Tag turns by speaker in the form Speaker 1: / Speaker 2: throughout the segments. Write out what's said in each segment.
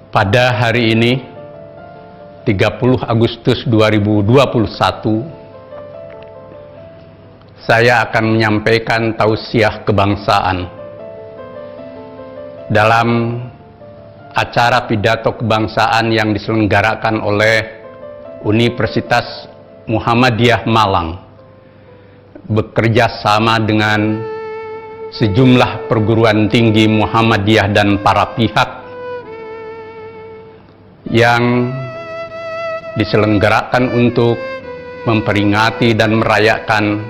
Speaker 1: Pada hari ini, 30 Agustus 2021, saya akan menyampaikan tausiah kebangsaan dalam acara pidato kebangsaan yang diselenggarakan oleh Universitas Muhammadiyah Malang bekerja sama dengan sejumlah perguruan tinggi Muhammadiyah dan para pihak yang diselenggarakan untuk memperingati dan merayakan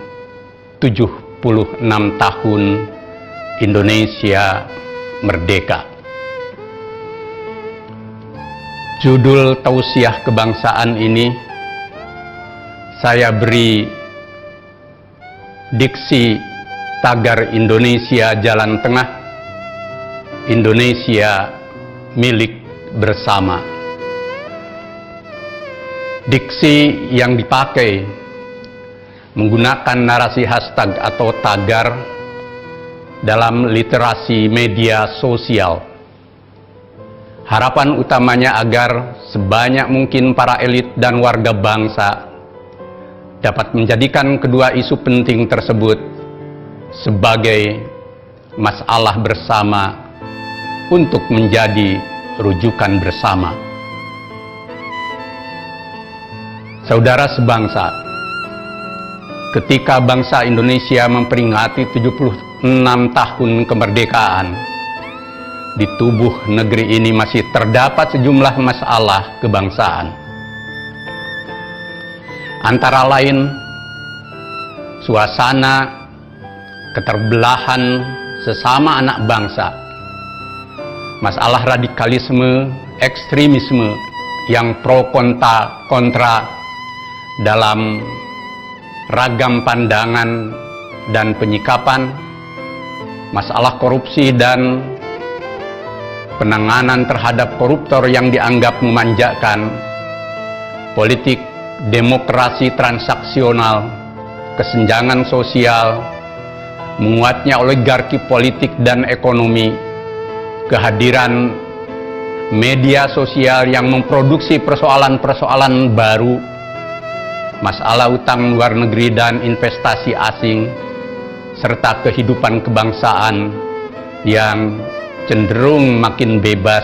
Speaker 1: 76 tahun Indonesia merdeka. Judul tausiah kebangsaan ini saya beri diksi tagar Indonesia Jalan Tengah, Indonesia milik bersama. Diksi yang dipakai menggunakan narasi hashtag atau tagar dalam literasi media sosial. Harapan utamanya agar sebanyak mungkin para elit dan warga bangsa dapat menjadikan kedua isu penting tersebut sebagai masalah bersama untuk menjadi rujukan bersama. Saudara sebangsa, ketika bangsa Indonesia memperingati 76 tahun kemerdekaan, di tubuh negeri ini masih terdapat sejumlah masalah kebangsaan. Antara lain, suasana keterbelahan sesama anak bangsa, masalah radikalisme, ekstremisme yang pro kontra dalam ragam pandangan dan penyikapan, masalah korupsi dan penanganan terhadap koruptor yang dianggap memanjakan, politik demokrasi transaksional, kesenjangan sosial, menguatnya oligarki politik dan ekonomi, kehadiran media sosial yang memproduksi persoalan-persoalan baru, masalah utang luar negeri dan investasi asing, serta kehidupan kebangsaan yang cenderung makin bebas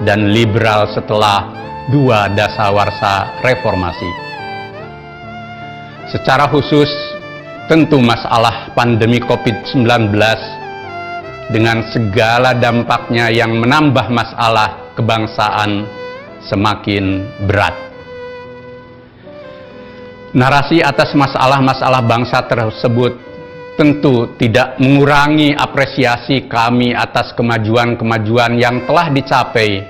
Speaker 1: dan liberal setelah dua dasawarsa reformasi. Secara khusus, tentu masalah pandemi COVID-19 dengan segala dampaknya yang menambah masalah kebangsaan semakin berat. Narasi atas masalah-masalah bangsa tersebut tentu tidak mengurangi apresiasi kami atas kemajuan-kemajuan yang telah dicapai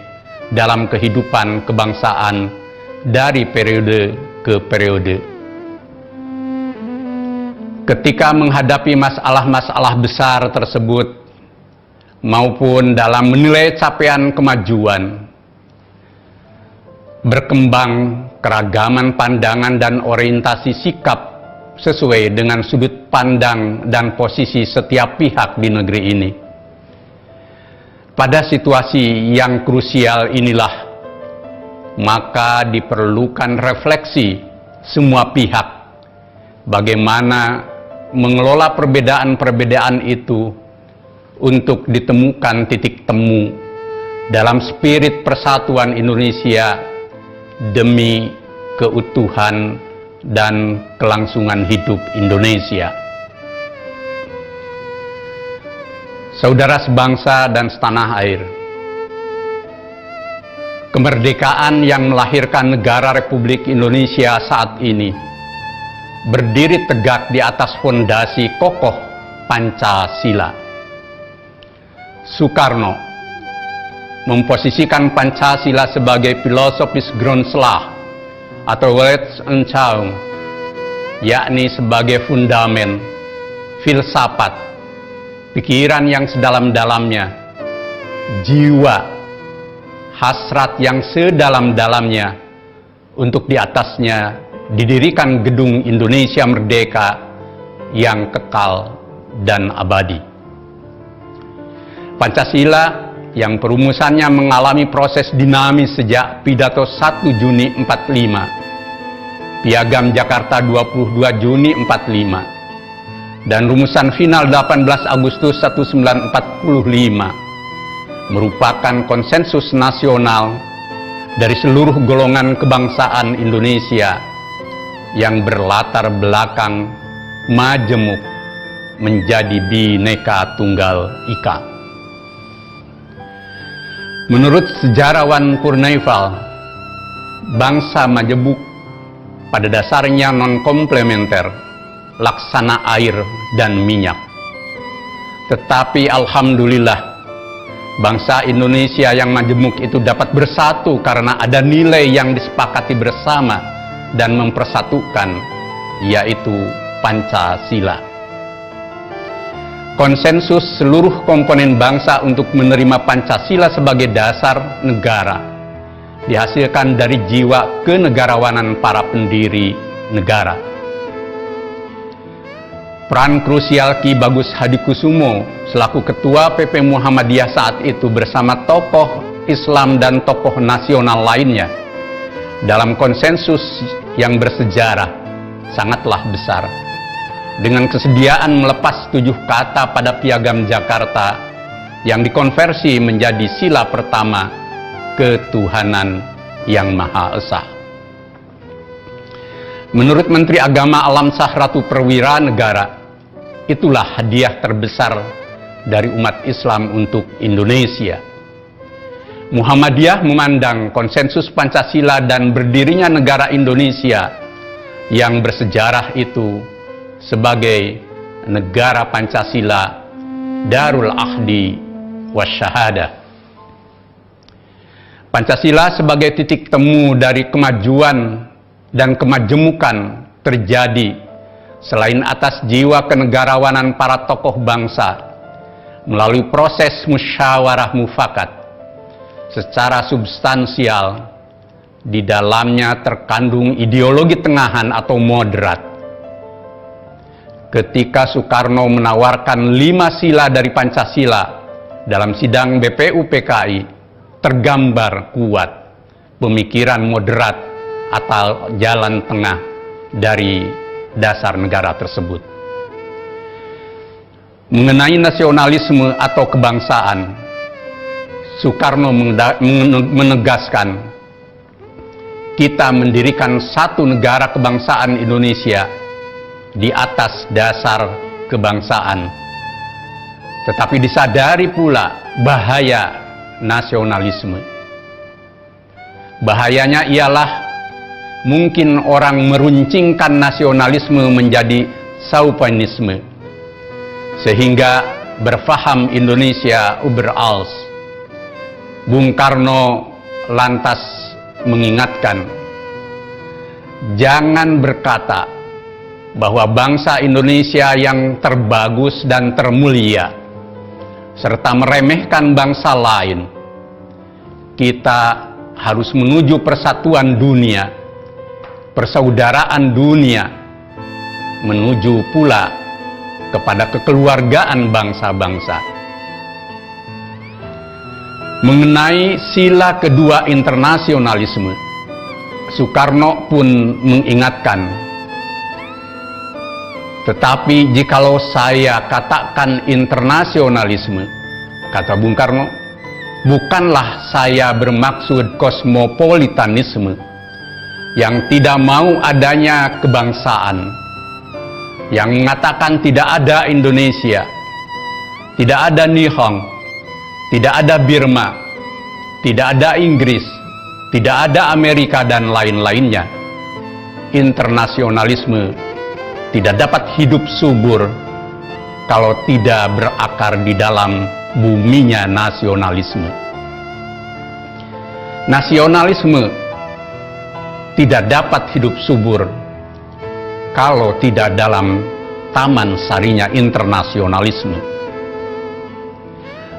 Speaker 1: dalam kehidupan kebangsaan dari periode ke periode. Ketika menghadapi masalah-masalah besar tersebut, maupun dalam menilai capaian kemajuan, berkembang keragaman pandangan dan orientasi sikap sesuai dengan sudut pandang dan posisi setiap pihak di negeri ini. Pada situasi yang krusial inilah, maka diperlukan refleksi semua pihak bagaimana mengelola perbedaan-perbedaan itu untuk ditemukan titik temu dalam spirit persatuan Indonesia demi keutuhan dan kelangsungan hidup Indonesia. Saudara sebangsa dan setanah air, kemerdekaan yang melahirkan negara Republik Indonesia saat ini berdiri tegak di atas fondasi kokoh Pancasila. Soekarno memposisikan Pancasila sebagai filosofis Grundslag atau Weltanschauung, yakni sebagai fundamen, filsafat, pikiran yang sedalam-dalamnya, jiwa, hasrat yang sedalam-dalamnya untuk di atasnya didirikan gedung Indonesia Merdeka yang kekal dan abadi. Pancasila yang perumusannya mengalami proses dinamis sejak pidato 1 Juni 45, Piagam Jakarta 22 Juni 45, dan rumusan final 18 Agustus 1945 merupakan konsensus nasional dari seluruh golongan kebangsaan Indonesia yang berlatar belakang majemuk menjadi Bhinneka Tunggal Ika. Menurut sejarawan Purneival, bangsa majemuk pada dasarnya non-komplementer, laksana air dan minyak. Tetapi alhamdulillah, bangsa Indonesia yang majemuk itu dapat bersatu karena ada nilai yang disepakati bersama dan mempersatukan, yaitu Pancasila. Konsensus seluruh komponen bangsa untuk menerima Pancasila sebagai dasar negara dihasilkan dari jiwa kenegarawanan para pendiri negara. Peran krusial Ki Bagus Hadikusumo selaku Ketua PP Muhammadiyah saat itu bersama tokoh Islam dan tokoh nasional lainnya dalam konsensus yang bersejarah sangatlah besar. Dengan kesediaan melepas 7 kata pada Piagam Jakarta yang dikonversi menjadi sila pertama, ketuhanan yang Maha Esa. Menurut Menteri Agama Alamsyah Ratu Perwira Negara, itulah hadiah terbesar dari umat Islam untuk Indonesia. Muhammadiyah memandang konsensus Pancasila dan berdirinya negara Indonesia yang bersejarah itu sebagai negara Pancasila, Darul Ahdi Wasyahadah. Pancasila sebagai titik temu dari kemajuan dan kemajemukan terjadi selain atas jiwa kenegarawanan para tokoh bangsa melalui proses musyawarah mufakat secara substansial. Di dalamnya terkandung ideologi tengahan atau moderat. Ketika Soekarno menawarkan 5 sila dari Pancasila dalam sidang BPUPKI, tergambar kuat pemikiran moderat atau jalan tengah dari dasar negara tersebut. Mengenai nasionalisme atau kebangsaan, Soekarno menegaskan, kita mendirikan satu negara kebangsaan Indonesia di atas dasar kebangsaan. Tetapi disadari pula bahaya nasionalisme. Bahayanya ialah mungkin orang meruncingkan nasionalisme menjadi chauvinisme, sehingga berfaham Indonesia über alles. Bung Karno lantas mengingatkan, jangan berkata bahwa bangsa Indonesia yang terbagus dan termulia, serta meremehkan bangsa lain. Kita harus menuju persatuan dunia, persaudaraan dunia, menuju pula kepada kekeluargaan bangsa-bangsa. Mengenai sila kedua internasionalisme, Soekarno pun mengingatkan, tetapi jikalau saya katakan internasionalisme, kata Bung Karno, bukanlah saya bermaksud kosmopolitanisme yang tidak mau adanya kebangsaan, yang mengatakan tidak ada Indonesia, tidak ada Nihon, tidak ada Birma, tidak ada Inggris, tidak ada Amerika dan lain-lainnya. Internasionalisme tidak dapat hidup subur kalau tidak berakar di dalam buminya nasionalisme. Nasionalisme tidak dapat hidup subur kalau tidak dalam taman sarinya internasionalisme.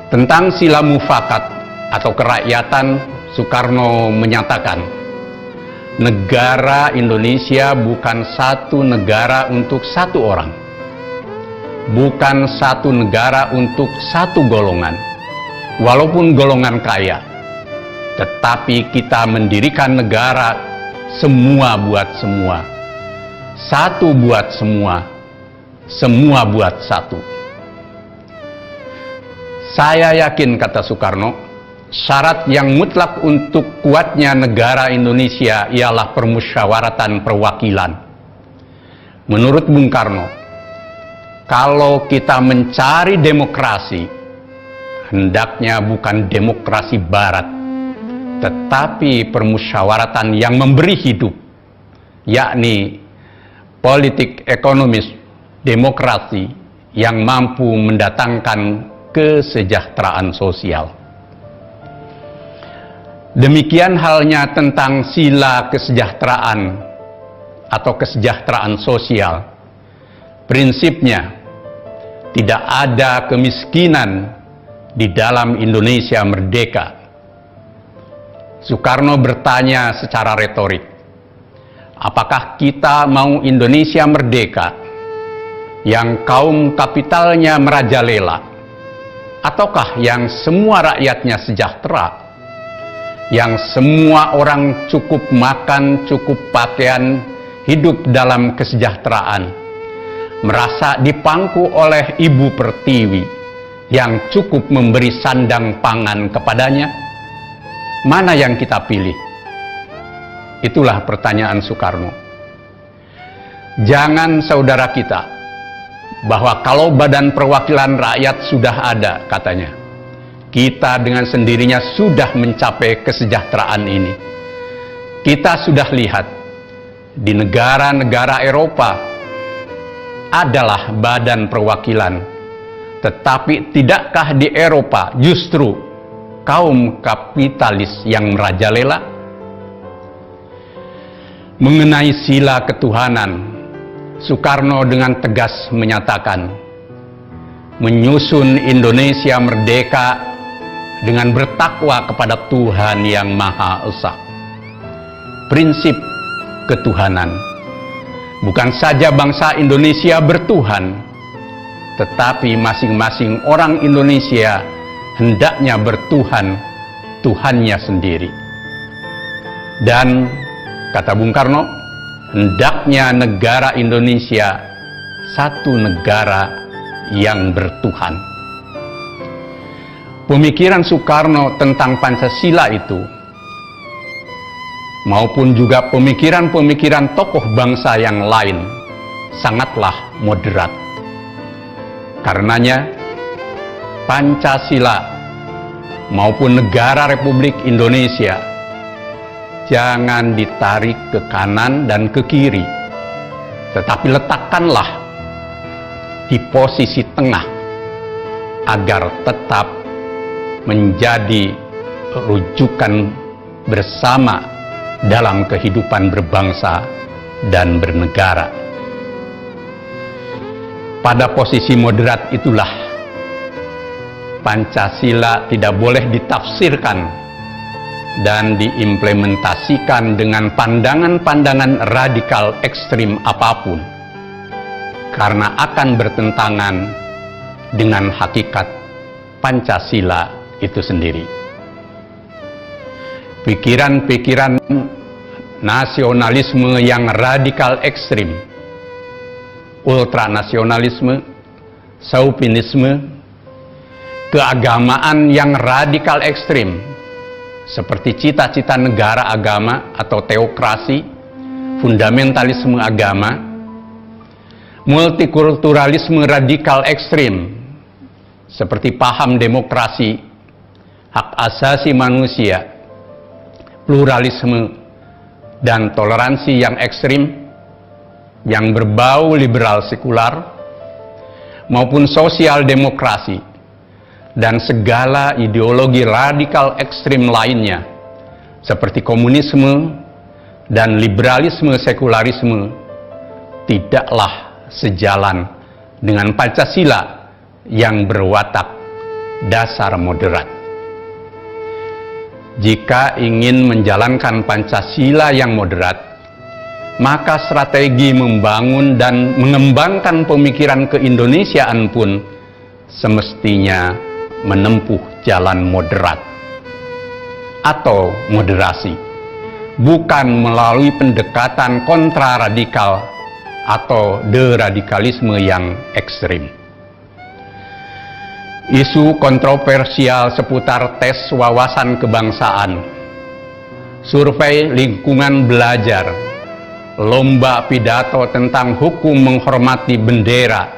Speaker 1: Tentang sila mufakat atau kerakyatan, Soekarno menyatakan, negara Indonesia bukan satu negara untuk satu orang, bukan satu negara untuk satu golongan, walaupun golongan kaya, tetapi kita mendirikan negara semua buat semua, satu buat semua, semua buat satu. Saya yakin, kata Soekarno, syarat yang mutlak untuk kuatnya negara Indonesia ialah permusyawaratan perwakilan. Menurut Bung Karno, kalau kita mencari demokrasi, hendaknya bukan demokrasi barat, tetapi permusyawaratan yang memberi hidup, yakni politik ekonomis demokrasi yang mampu mendatangkan kesejahteraan sosial. Demikian halnya tentang sila kesejahteraan atau kesejahteraan sosial. Prinsipnya, tidak ada kemiskinan di dalam Indonesia merdeka. Soekarno bertanya secara retorik, apakah kita mau Indonesia merdeka yang kaum kapitalnya merajalela, ataukah yang semua rakyatnya sejahtera, yang semua orang cukup makan, cukup pakaian, hidup dalam kesejahteraan, merasa dipangku oleh Ibu Pertiwi yang cukup memberi sandang pangan kepadanya? Mana yang kita pilih? Itulah pertanyaan Soekarno. Jangan saudara kita, bahwa kalau Badan Perwakilan Rakyat sudah ada, katanya, kita dengan sendirinya sudah mencapai kesejahteraan ini. Kita sudah lihat di negara-negara Eropa adalah badan perwakilan, tetapi tidakkah di Eropa justru kaum kapitalis yang merajalela? Mengenai sila ketuhanan, Soekarno dengan tegas menyatakan, menyusun Indonesia merdeka dengan bertakwa kepada Tuhan yang Maha Esa. Prinsip ketuhanan, bukan saja bangsa Indonesia bertuhan, tetapi masing-masing orang Indonesia hendaknya bertuhan, Tuhannya sendiri. Dan kata Bung Karno, hendaknya negara Indonesia satu negara yang bertuhan. Pemikiran Soekarno tentang Pancasila itu, maupun juga pemikiran-pemikiran tokoh bangsa yang lain, sangatlah moderat. Karenanya, Pancasila maupun negara Republik Indonesia jangan ditarik ke kanan dan ke kiri, tetapi letakkanlah di posisi tengah agar tetap menjadi rujukan bersama dalam kehidupan berbangsa dan bernegara. Pada posisi moderat itulah Pancasila tidak boleh ditafsirkan dan diimplementasikan dengan pandangan-pandangan radikal ekstrim apapun, karena akan bertentangan dengan hakikat Pancasila itu sendiri. Pikiran-pikiran nasionalisme yang radikal ekstrim, ultranasionalisme, chauvinisme, keagamaan yang radikal ekstrim, seperti cita-cita negara agama atau teokrasi, fundamentalisme agama, multikulturalisme radikal ekstrim, seperti paham demokrasi, hak asasi manusia, pluralisme, dan toleransi yang ekstrim, yang berbau liberal sekular, maupun sosial demokrasi, dan segala ideologi radikal ekstrim lainnya, seperti komunisme dan liberalisme sekularisme, tidaklah sejalan dengan Pancasila yang berwatak dasar moderat. Jika ingin menjalankan Pancasila yang moderat, maka strategi membangun dan mengembangkan pemikiran keindonesiaan pun semestinya menempuh jalan moderat atau moderasi, bukan melalui pendekatan kontraradikal atau deradikalisme yang ekstrim. Isu kontroversial seputar tes wawasan kebangsaan, survei lingkungan belajar, lomba pidato tentang hukum menghormati bendera,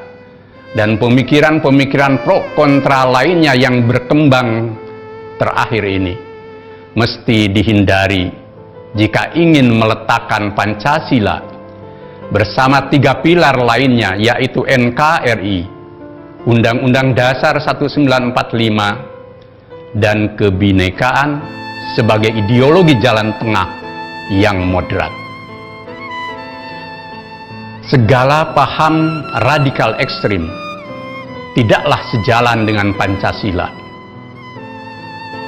Speaker 1: dan pemikiran-pemikiran pro kontra lainnya yang berkembang terakhir ini mesti dihindari jika ingin meletakkan Pancasila bersama 3 pilar lainnya, yaitu NKRI, Undang-Undang Dasar 1945, dan kebinekaan sebagai ideologi jalan tengah yang moderat. Segala paham radikal ekstrim tidaklah sejalan dengan Pancasila.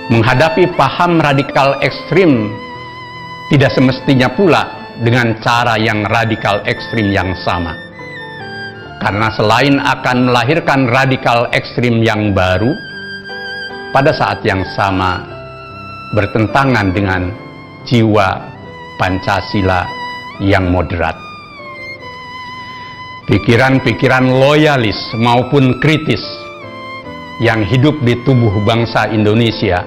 Speaker 1: Menghadapi paham radikal ekstrim tidak semestinya pula dengan cara yang radikal ekstrim yang sama. Karena selain akan melahirkan radikal ekstrim yang baru, pada saat yang sama bertentangan dengan jiwa Pancasila yang moderat. Pikiran-pikiran loyalis maupun kritis yang hidup di tubuh bangsa Indonesia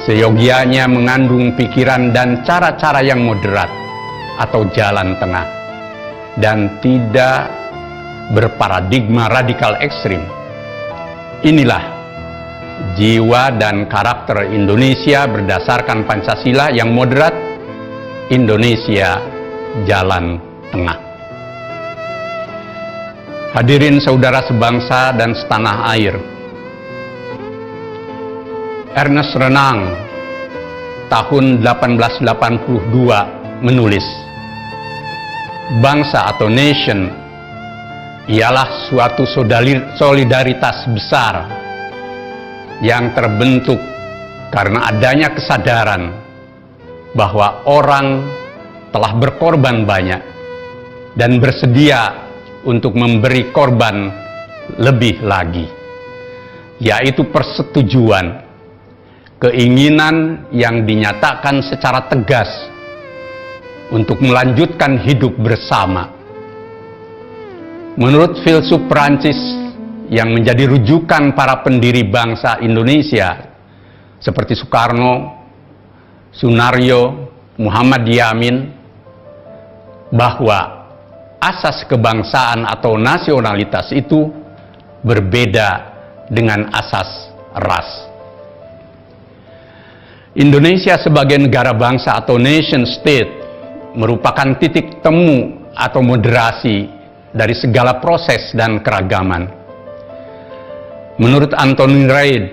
Speaker 1: seyogianya mengandung pikiran dan cara-cara yang moderat atau jalan tengah dan tidak berparadigma radikal ekstrim. Inilah jiwa dan karakter Indonesia berdasarkan Pancasila yang moderat, Indonesia jalan tengah. Hadirin saudara sebangsa dan setanah air, Ernest Renan tahun 1882 menulis, bangsa atau nation ialah suatu solidaritas besar yang terbentuk karena adanya kesadaran bahwa orang telah berkorban banyak dan bersedia untuk memberi korban lebih lagi, yaitu persetujuan, keinginan yang dinyatakan secara tegas untuk melanjutkan hidup bersama. Menurut filsuf Prancis yang menjadi rujukan para pendiri bangsa Indonesia seperti Soekarno, Sunaryo, Muhammad Yamin, bahwa asas kebangsaan atau nasionalitas itu berbeda dengan asas ras. Indonesia sebagai negara bangsa atau nation state merupakan titik temu atau moderasi dari segala proses dan keragaman. Menurut Anthony Reid,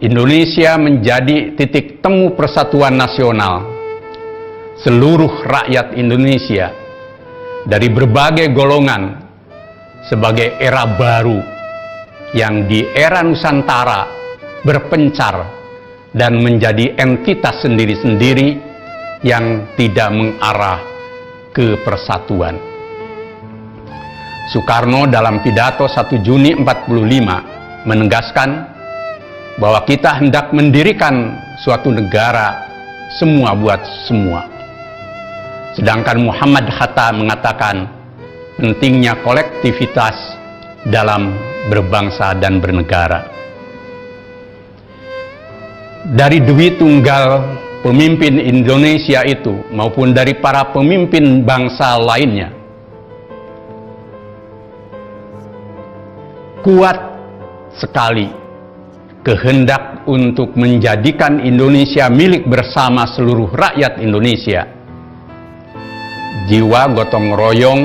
Speaker 1: Indonesia menjadi titik temu persatuan nasional seluruh rakyat Indonesia dari berbagai golongan sebagai era baru yang di era Nusantara berpencar dan menjadi entitas sendiri-sendiri yang tidak mengarah ke persatuan. Soekarno dalam pidato 1 Juni 45 menegaskan bahwa kita hendak mendirikan suatu negara semua buat semua. Sedangkan Muhammad Hatta mengatakan pentingnya kolektivitas dalam berbangsa dan bernegara. Dari Dwi Tunggal pemimpin Indonesia itu maupun dari para pemimpin bangsa lainnya, kuat sekali kehendak untuk menjadikan Indonesia milik bersama seluruh rakyat Indonesia. Jiwa gotong royong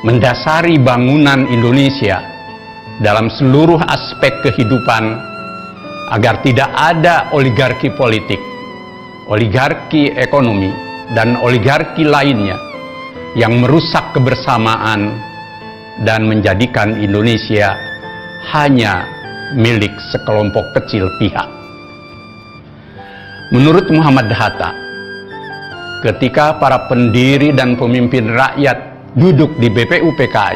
Speaker 1: mendasari bangunan Indonesia dalam seluruh aspek kehidupan agar tidak ada oligarki politik, oligarki ekonomi, dan oligarki lainnya yang merusak kebersamaan dan menjadikan Indonesia hanya milik sekelompok kecil pihak. Menurut Muhammad Hatta, ketika para pendiri dan pemimpin rakyat duduk di BPUPKI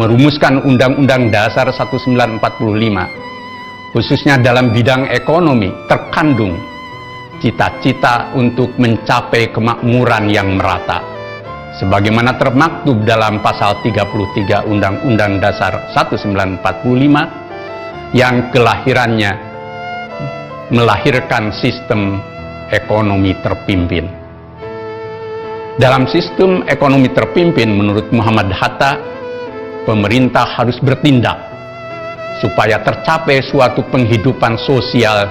Speaker 1: merumuskan Undang-Undang Dasar 1945, khususnya dalam bidang ekonomi, terkandung cita-cita untuk mencapai kemakmuran yang merata, sebagaimana termaktub dalam pasal 33 Undang-Undang Dasar 1945 yang kelahirannya melahirkan sistem ekonomi terpimpin. Dalam sistem ekonomi terpimpin, menurut Muhammad Hatta, pemerintah harus bertindak supaya tercapai suatu penghidupan sosial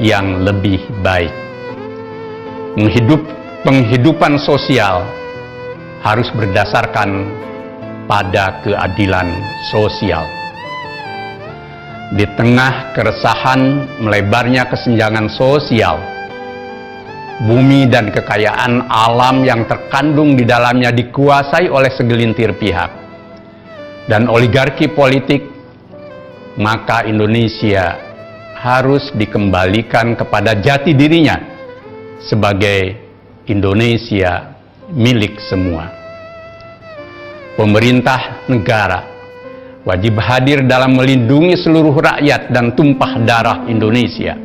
Speaker 1: yang lebih baik. Penghidupan sosial harus berdasarkan pada keadilan sosial. Di tengah keresahan melebarnya kesenjangan sosial, bumi dan kekayaan alam yang terkandung di dalamnya dikuasai oleh segelintir pihak dan oligarki politik, maka Indonesia harus dikembalikan kepada jati dirinya sebagai Indonesia milik semua. Pemerintah negara wajib hadir dalam melindungi seluruh rakyat dan tumpah darah Indonesia,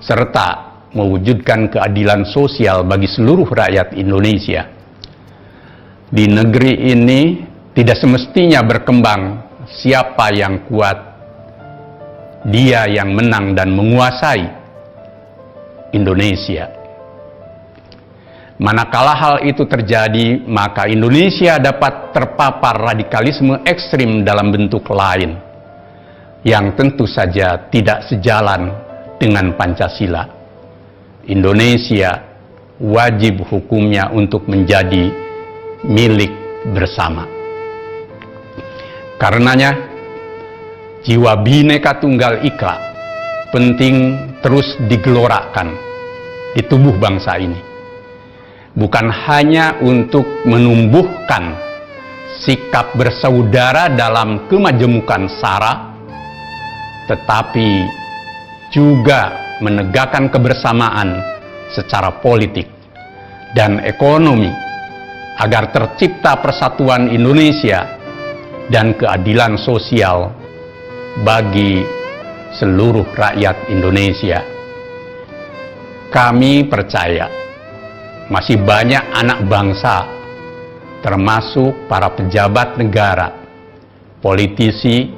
Speaker 1: serta mewujudkan keadilan sosial bagi seluruh rakyat Indonesia. Di negeri ini tidak semestinya berkembang siapa yang kuat, dia yang menang dan menguasai Indonesia. Manakala hal itu terjadi, maka Indonesia dapat terpapar radikalisme ekstrim dalam bentuk lain, yang tentu saja tidak sejalan dengan Pancasila. Indonesia wajib hukumnya untuk menjadi milik bersama. Karenanya, jiwa Bhinneka Tunggal Ika penting terus digelorakan di tubuh bangsa ini. Bukan hanya untuk menumbuhkan sikap bersaudara dalam kemajemukan SARA, tetapi juga menegakkan kebersamaan secara politik dan ekonomi agar tercipta persatuan Indonesia dan keadilan sosial bagi seluruh rakyat Indonesia. Kami percaya masih banyak anak bangsa, termasuk para pejabat negara, politisi,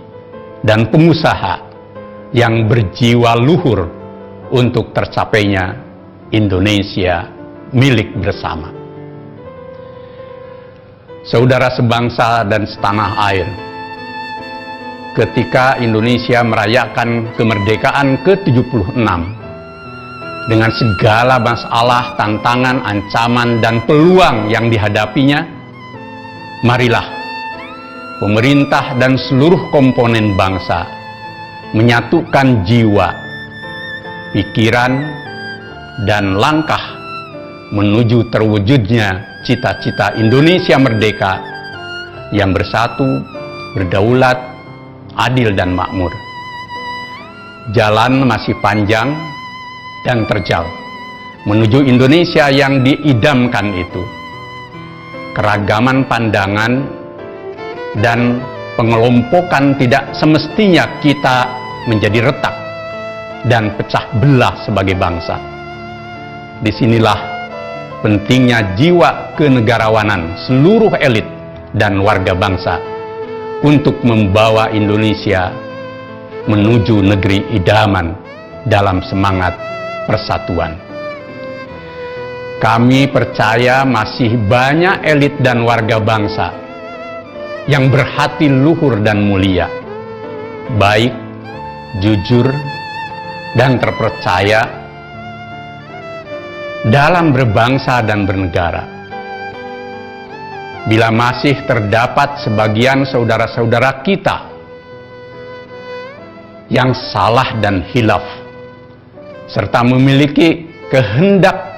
Speaker 1: dan pengusaha yang berjiwa luhur untuk tercapainya Indonesia milik bersama. Saudara sebangsa dan setanah air, ketika Indonesia merayakan kemerdekaan ke-76 dengan segala masalah, tantangan, ancaman, dan peluang yang dihadapinya, marilah pemerintah dan seluruh komponen bangsa menyatukan jiwa, pikiran, dan langkah menuju terwujudnya cita-cita Indonesia merdeka yang bersatu, berdaulat, adil, dan makmur. Jalan masih panjang dan terjal menuju Indonesia yang diidamkan itu. Keragaman pandangan dan pengelompokan tidak semestinya kita menjadi retak dan pecah belah sebagai bangsa. Disinilah pentingnya jiwa kenegarawanan seluruh elit dan warga bangsa untuk membawa Indonesia menuju negeri idaman dalam semangat persatuan. Kami percaya masih banyak elit dan warga bangsa yang berhati luhur dan mulia, baik, jujur, dan terpercaya dalam berbangsa dan bernegara. Bila masih terdapat sebagian saudara-saudara kita yang salah dan hilaf, serta memiliki kehendak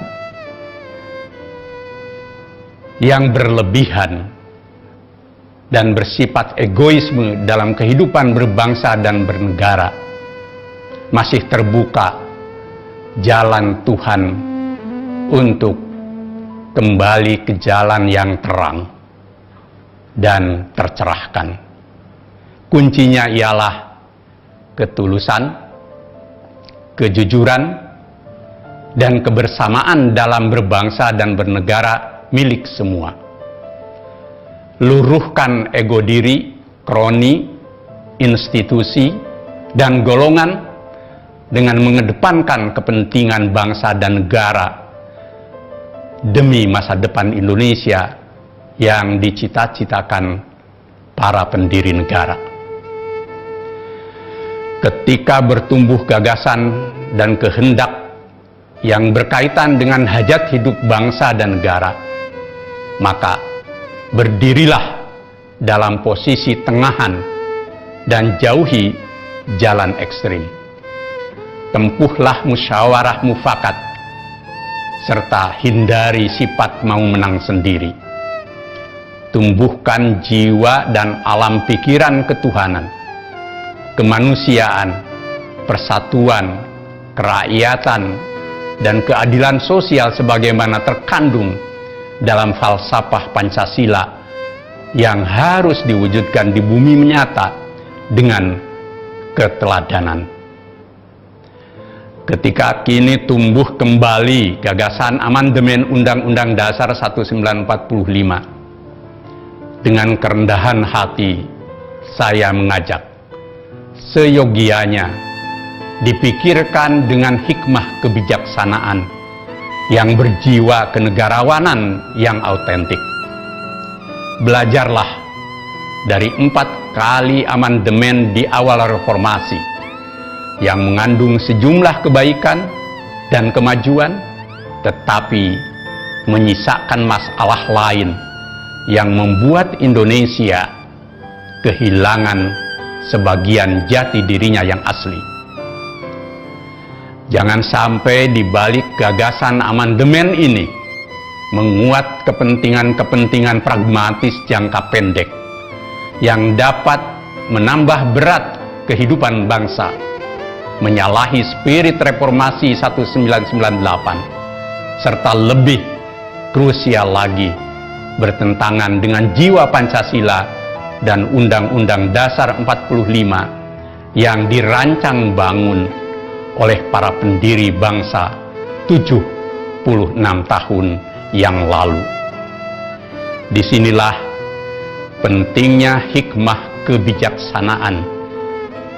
Speaker 1: yang berlebihan dan bersifat egoisme dalam kehidupan berbangsa dan bernegara, masih terbuka jalan Tuhan untuk kembali ke jalan yang terang dan tercerahkan. Kuncinya ialah ketulusan, kejujuran, dan kebersamaan dalam berbangsa dan bernegara milik semua. Luruhkan ego diri, kroni, institusi, dan golongan dengan mengedepankan kepentingan bangsa dan negara demi masa depan Indonesia yang dicita-citakan para pendiri negara. Ketika bertumbuh gagasan dan kehendak yang berkaitan dengan hajat hidup bangsa dan negara, maka berdirilah dalam posisi tengahan dan jauhi jalan ekstrim. Tempuhlah musyawarah mufakat, serta hindari sifat mau menang sendiri. Tumbuhkan jiwa dan alam pikiran ketuhanan, kemanusiaan, persatuan, kerakyatan, dan keadilan sosial sebagaimana terkandung dalam falsafah Pancasila yang harus diwujudkan di bumi nyata dengan keteladanan. Ketika kini tumbuh kembali gagasan amandemen Undang-Undang Dasar 1945, dengan kerendahan hati saya mengajak seyogianya dipikirkan dengan hikmah kebijaksanaan yang berjiwa kenegarawanan yang autentik. Belajarlah dari 4 kali amandemen di awal reformasi yang mengandung sejumlah kebaikan dan kemajuan, tetapi menyisakan masalah lain yang membuat Indonesia kehilangan sebagian jati dirinya yang asli. Jangan sampai di balik gagasan amandemen ini menguat kepentingan-kepentingan pragmatis jangka pendek yang dapat menambah berat kehidupan bangsa, menyalahi spirit reformasi 1998, serta lebih krusial lagi bertentangan dengan jiwa Pancasila dan Undang-Undang Dasar 45 yang dirancang bangun oleh para pendiri bangsa 76 tahun yang lalu. Disinilah pentingnya hikmah kebijaksanaan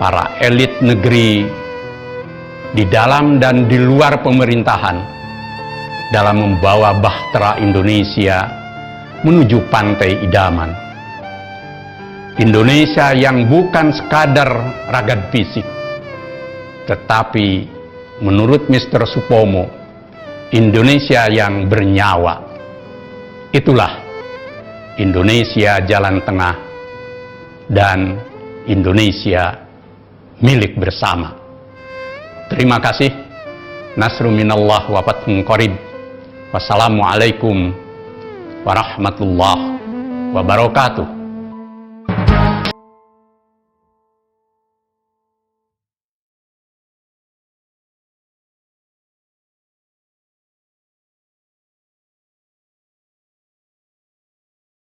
Speaker 1: para elit negeri di dalam dan di luar pemerintahan dalam membawa bahtera Indonesia menuju pantai idaman. Indonesia yang bukan sekadar ragad fisik, tetapi menurut Mr. Supomo, Indonesia yang bernyawa. Itulah Indonesia jalan tengah dan Indonesia milik bersama. Terima kasih. Nasrun minallah wa fathun qarib. Wassalamualaikum warahmatullahi wabarakatuh.